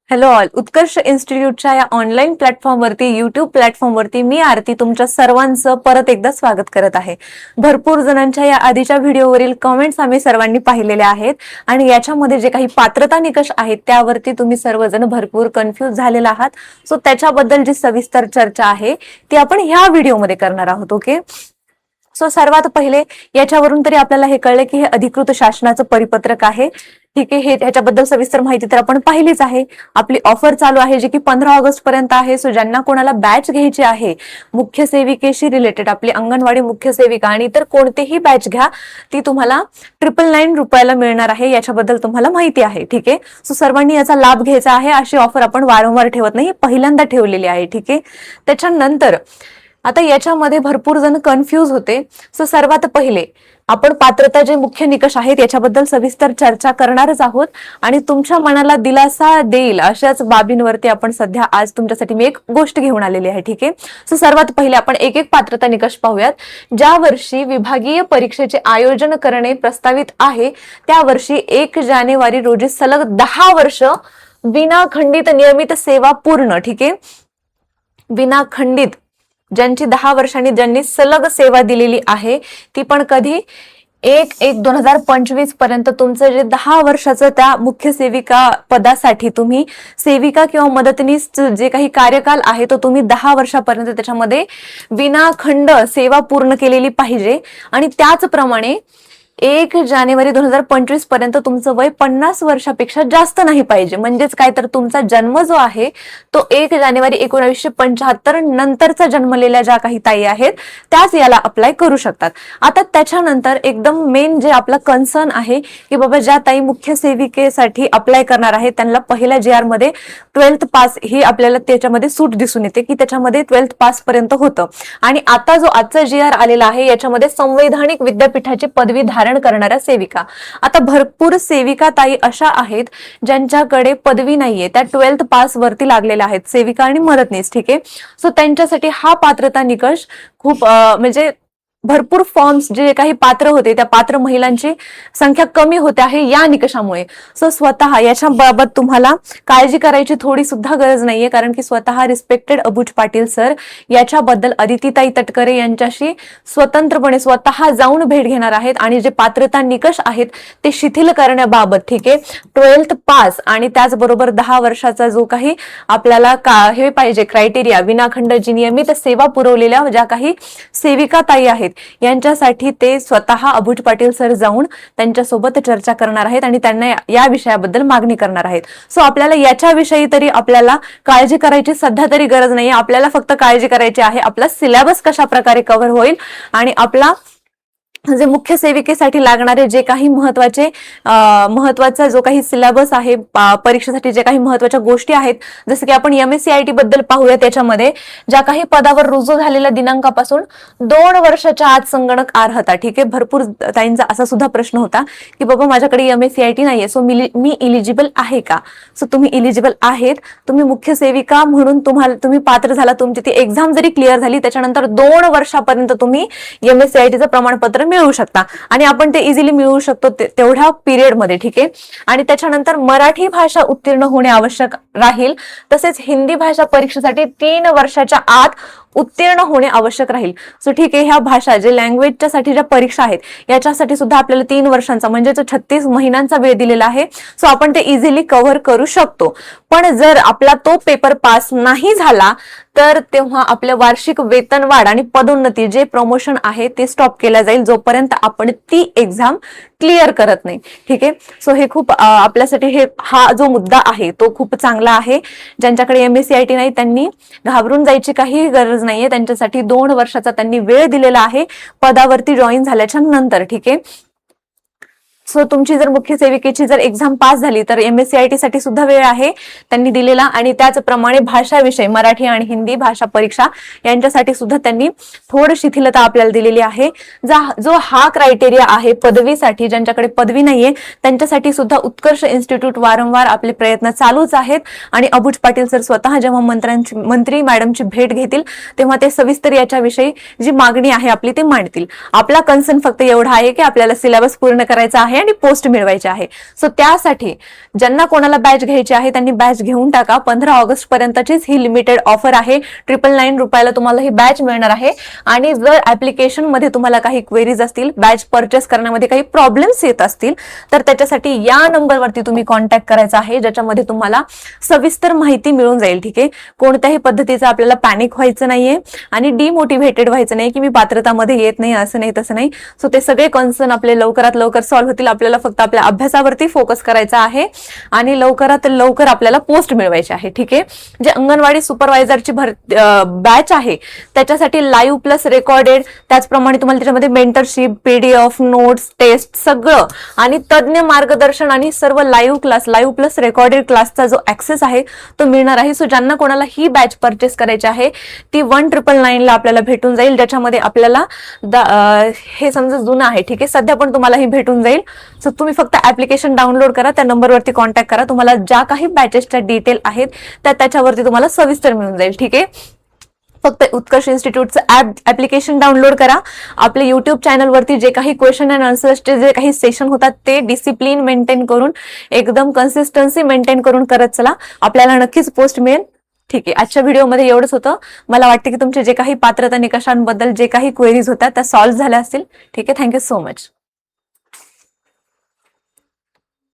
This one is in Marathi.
हॅलो ऑल, उत्कर्ष इन्स्टिट्यूटच्या या ऑनलाईन प्लॅटफॉर्मवरती, युट्यूब प्लॅटफॉर्मवरती मी आरती तुमच्या सर्वांचं परत एकदा स्वागत करत आहे. भरपूर जणांच्या या आधीच्या व्हिडिओवरील कमेंट्स आम्ही सर्वांनी पाहिलेल्या आहेत आणि याच्यामध्ये जे काही पात्रता निकष आहेत त्यावरती तुम्ही सर्वजण भरपूर कन्फ्यूज झालेला आहात. सो त्याच्याबद्दल जी सविस्तर चर्चा आहे ती आपण ह्या व्हिडिओमध्ये करणार आहोत. ओके, सो सर्वात पहिले याच्यावरून तरी आपल्याला हे कळलं की हे अधिकृत शासनाचं परिपत्रक आहे. ठीक आहे, हे ह्याच्याबद्दल सविस्तर माहिती तर आपण पाहिलीच आहे. आपली ऑफर चालू आहे जी की 15 ऑगस्ट पर्यंत आहे. सो ज्यांना कोणाला बॅच घ्यायची आहे मुख्य सेविकेशी रिलेटेड, आपली अंगणवाडी मुख्य सेविका आणि इतर कोणतेही बॅच घ्या, ती तुम्हाला 999 रुपयाला मिळणार आहे. याच्याबद्दल तुम्हाला माहिती आहे. ठीक आहे, सो सर्वांनी याचा लाभ घ्यायचा आहे. अशी ऑफर आपण वारंवार ठेवत नाही, पहिल्यांदा ठेवलेली आहे. ठीक आहे, त्याच्यानंतर आता याच्यामध्ये भरपूर जण कन्फ्यूज होते. सो सर्वात पहिले आपण पात्रता जे मुख्य निकष आहेत याच्याबद्दल सविस्तर चर्चा करणारच आहोत आणि तुमच्या मनाला दिलासा देईल अशाच बाबींवरती आपण सध्या आज तुमच्यासाठी मी एक गोष्ट घेऊन आलेली आहे. ठीक आहे, सो सर्वात पहिले आपण एक एक पात्रता निकष पाहूयात. ज्या वर्षी विभागीय परीक्षेचे आयोजन करणे प्रस्तावित आहे त्या वर्षी 1 जानेवारी रोजी सलग 10 वर्ष विनाखंडित नियमित सेवा पूर्ण. ठीक आहे, विनाखंडित ज्यांची 10 वर्षांनी ज्यांनी सलग सेवा दिलेली आहे ती पण कधी 1/1/2025 पर्यंत तुमचं जे 10 वर्षाचं त्या मुख्य सेविका पदासाठी तुम्ही सेविका किंवा मदतनीस जे काही कार्यकाल आहे तो तुम्ही 10 वर्षापर्यंत त्याच्यामध्ये विनाखंड सेवा पूर्ण केलेली पाहिजे. आणि त्याचप्रमाणे 1 जानेवारी 2025 पर्यंत तुमचं वय 50 वर्षापेक्षा जास्त नाही पाहिजे. म्हणजेच काय, तर तुमचा जन्म जो आहे तो 1 जानेवारी 1975 नंतरचा जन्मलेल्या ज्या काही ताई आहेत त्याच याला अप्लाय करू शकतात. आता त्याच्यानंतर एकदम मेन जे आपला कन्सर्न आहे की बाबा ज्या ताई मुख्य सेविकेसाठी अप्लाय करणार आहे त्यांना पहिल्या GR मध्ये 12th पास ही आपल्याला त्याच्यामध्ये सूट दिसून येते की त्याच्यामध्ये 12th पास पर्यंत होतं. आणि आता जो आजचा GR आलेला आहे याच्यामध्ये संवैधानिक विद्यापीठाची पदवी करणाऱ्या सेविका, आता भरपूर सेविका ताई अशा आहेत ज्यांच्याकडे पदवी नाहीये, त्या 12th पास वरती लागलेल्या आहेत, सेविका आणि मदतनीस. ठीक आहे, सो त्यांच्यासाठी हा पात्रता निकष खूप म्हणजे भरपूर फॉर्म्स जे काही पात्र होते त्या पात्र महिलांची संख्या कमी होते आहे या निकषामुळे. सो स्वतः याच्याबाबत तुम्हाला काळजी करायची थोडी सुद्धा गरज नाहीये, कारण की स्वतः रिस्पेक्टेड अबुज पाटील सर याच्याबद्दल अदितीताई तटकरे यांच्याशी स्वतंत्रपणे स्वतः जाऊन भेट घेणार आहेत आणि जे पात्रता निकष आहेत ते शिथिल करण्याबाबत. ठीक आहे, 12th पास आणि त्याचबरोबर 10 वर्षाचा जो काही आपल्याला हे पाहिजे क्रायटेरिया, विनाखंड जी नियमित सेवा पुरवलेल्या ज्या काही सेविका ताई आहेत यांच्यासाठी ते स्वतः अबुज पाटील सर जाऊन त्यांच्यासोबत चर्चा करणार आहेत आणि त्यांना या विषयाबद्दल मागणी करणार आहेत. सो आपल्याला याच्याविषयी तरी आपल्याला काळजी करायची सध्या तरी गरज नाही. आपल्याला फक्त काळजी करायची आहे आपला सिलेबस कशा प्रकारे कव्हर होईल आणि आपला जे मुख्य सेविकेसाठी लागणारे जे काही महत्वाचा जो काही सिलेबस आहे परीक्षेसाठी, जे काही महत्वाच्या गोष्टी आहेत, जसं की आपण MSCIT बद्दल पाहूया. त्याच्यामध्ये ज्या काही पदावर रुजू झालेल्या दिनांकापासून 2 वर्षाच्या आत संगणक अर्हता. ठीक आहे, भरपूर ताईंचा असा सुद्धा प्रश्न होता की बाबा माझ्याकडे MSCIT नाहीये, सो मी इलिजिबल आहे का? सो तुम्ही इलिजिबल आहेत. तुम्ही मुख्य सेविका म्हणून तुम्ही पात्र झाला, तुमची ती एक्झाम जरी क्लिअर झाली त्याच्यानंतर 2 वर्षापर्यंत तुम्ही MSCITचं प्रमाणपत्र मिळवू शकता आणि आपण ते इझिली मिळवू शकतो तेवढ्या पिरियड मध्ये. ठीक आहे, आणि त्याच्यानंतर मराठी भाषा उत्तीर्ण होणे आवश्यक राहील. तसेच हिंदी भाषा परीक्षेसाठी 3 वर्षाच्या आत उत्तीर्ण होणे आवश्यक राहील. सो ठीक आहे, ह्या भाषा जे लँग्वेजच्या साठी ज्या परीक्षा आहेत याच्यासाठी सुद्धा आपल्याला 3 वर्षांचा म्हणजे 36 महिन्यांचा वेळ दिलेला आहे. सो आपण ते इझिली कव्हर करू शकतो. पण जर आपला तो पेपर पास नाही झाला तर तेव्हा आपल्या वार्षिक वेतनवाढ आणि पदोन्नती जे प्रमोशन आहे ते स्टॉप केलं जाईल जोपर्यंत आपण ती एक्झाम क्लिअर करत नाही. ठीक आहे, सो हे खूप आपल्यासाठी हा जो मुद्दा आहे तो खूप चांगला आहे. ज्यांच्याकडे MSCIT नाही त्यांनी घाबरून जायची काही गरज नाहीये. त्यांच्यासाठी 2 वर्षाचा त्यांनी वेळ दिलेला आहे पदावरती जॉईन झाल्याच्या नंतर. ठीक आहे, सो तुमची जर मुख्य सेविकेची जर एक्झाम पास झाली तर MSCIT साठी सुद्धा वेळ आहे त्यांनी दिलेला. आणि त्याचप्रमाणे भाषा विषय मराठी आणि हिंदी भाषा परीक्षा यांच्यासाठी सुद्धा त्यांनी थोडी शिथिलता आपल्याला दिलेली आहे. जो हा क्रायटेरिया आहे पदवीसाठी, ज्यांच्याकडे पदवी नाहीये त्यांच्यासाठी सुद्धा उत्कर्ष इन्स्टिट्यूट वारंवार आपले प्रयत्न चालूच आहेत. आणि अबुज पाटील सर स्वतः जेव्हा मंत्री मॅडमची भेट घेतील तेव्हा ते सविस्तर याच्याविषयी जी मागणी आहे आपली ते मांडतील. आपला कन्सर्न फक्त एवढा आहे की आपल्याला सिलेबस पूर्ण करायचा आहे आहे आणि पोस्ट मिळवायची आहे. सो त्यासाठी ज्यांना कोणाला बॅच घ्यायची आहे त्यांनी बॅच घेऊन टाका. 15 ऑगस्ट पर्यंतचीच ही लिमिटेड ऑफर आहे. 999 रुपयाला तुम्हाला ही बॅच मिळणार आहे. आणि जर ऍप्लिकेशन मध्ये तुम्हाला काही क्वेरीज असतील, बॅच परचेस करण्यामध्ये काही प्रॉब्लेम्स येत असतील, तर त्याच्यासाठी या नंबरवरती तुम्ही कॉन्टॅक्ट करायचा आहे, ज्याच्यामध्ये तुम्हाला सविस्तर माहिती मिळून जाईल. ठीक आहे, कोणत्याही पद्धतीचं आपल्याला पॅनिक व्हायचं नाहीये आणि डिमोटिव्हेटेड व्हायचं नाही की मी पात्रतामध्ये येत नाही, असं नाही तसं नाही. सो ते सगळे कन्सर्न आपले लवकरात लवकर सॉल्व्ह होतील. आपल्याला फक्त आपल्या अभ्यासावरती फोकस करायचा आहे आणि लवकरात लवकर आपल्याला पोस्ट मिळवायची आहे. ठीक आहे, जे अंगणवाडी सुपरवायझरची बॅच आहे त्याच्यासाठी लाईव्ह प्लस रेकॉर्डेड, त्याचप्रमाणे तुम्हाला त्याच्यामध्ये मेंटरशिप, पीडीएफ, नोट्स, टेस्ट सगळं आणि तज्ञ मार्गदर्शन आणि सर्व live class, live plus recorded क्लासचा जो ऍक्सेस आहे तो मिळणार आहे. सो ज्यांना कोणाला ही बॅच परचेस करायची आहे ती 1999 ला आपल्याला भेटून जाईल, ज्याच्यामध्ये आपल्याला हे समजा जुनं आहे. ठीक आहे, सध्या पण तुम्हाला ही भेटून जाईल. सो तुम्ही फक्त ऍप्लिकेशन डाउनलोड करा, त्या नंबरवरती कॉन्टॅक्ट करा. तुम्हाला ज्या काही बॅचेसच्या डिटेल आहेत त्याच्यावरती तुम्हाला सविस्तर मिळून जाईल. ठीक आहे, फक्त उत्कर्ष इन्स्टिट्यूटचं ऍप्लिकेशन डाउनलोड करा. आपल्या युट्यूब चॅनलवरती जे काही क्वेश्चन अँड आन्सर्सचे जे काही सेशन होतात ते डिसिप्लिन मेंटेन करून, एकदम कन्सिस्टन्सी मेंटेन करून करत चला, आपल्याला नक्कीच पोस्ट मिळेल. ठीक आहे, आजच्या व्हिडिओमध्ये एवढंच होतं. मला वाटतं की तुमचे जे काही पात्रता निकषांबद्दल जे काही क्वेरीज होत्या त्या सॉल्व्ह झाल्या असतील. ठीक आहे, थँक्यू सो मच.